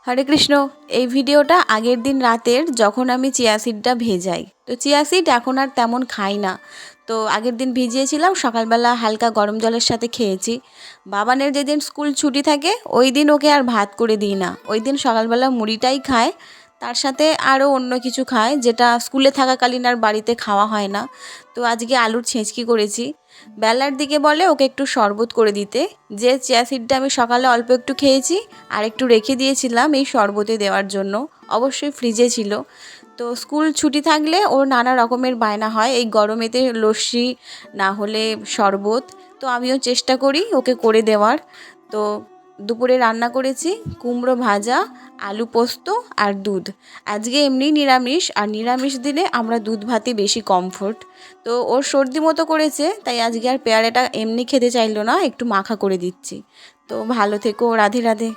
হরে কৃষ্ণ। এই ভিডিওটা আগের দিন রাতের, যখন আমি চিয়া সিডটা ভেজাই। তো চিয়া সিড এখন আর তেমন খাই না। তো আগের দিন ভিজিয়েছিলাম, সকালবেলা হালকা গরম জলের সাথে খেয়েছি। বাবানের যেদিন স্কুল ছুটি থাকে ওই দিন ওকে আর ভাত করে দিই না, ওই দিন সকালবেলা মুড়িটাই খায়, তার সাথে আরও অন্য কিছু খায় যেটা স্কুলে থাকাকালীন আর বাড়িতে খাওয়া হয় না। তো আজকে আলুর ছেঁচকি করেছি। বেলার দিকে বলে ওকে একটু শরবত করে দিতে, যে চিয়া সিডটা আমি সকালে অল্প একটু খেয়েছি আর একটু রেখে দিয়েছিলাম এই শরবতে দেওয়ার জন্য, অবশ্যই ফ্রিজে ছিল। তো স্কুল ছুটি থাকলে ওর নানা রকমের বায়না হয়, এই গরমেতে লস্যি না হলে শরবত। তো আমিও চেষ্টা করি ওকে করে দেওয়ার। তো দুপুরে রান্না করেছি কুমড়ো ভাজা, আলু পোস্ত আর দুধ। আজকে এমনি নিরামিষ, আর নিরামিষ দিনে আমরা দুধ ভাতই বেশি কমফোর্ট। তো ওর সর্দি মতো করেছে, তাই আজকে আর পেয়ারাটা এমনি খেতে চাইলো না, একটু মাখা করে দিচ্ছি। তো ভালো থেকো, রাধে রাধে।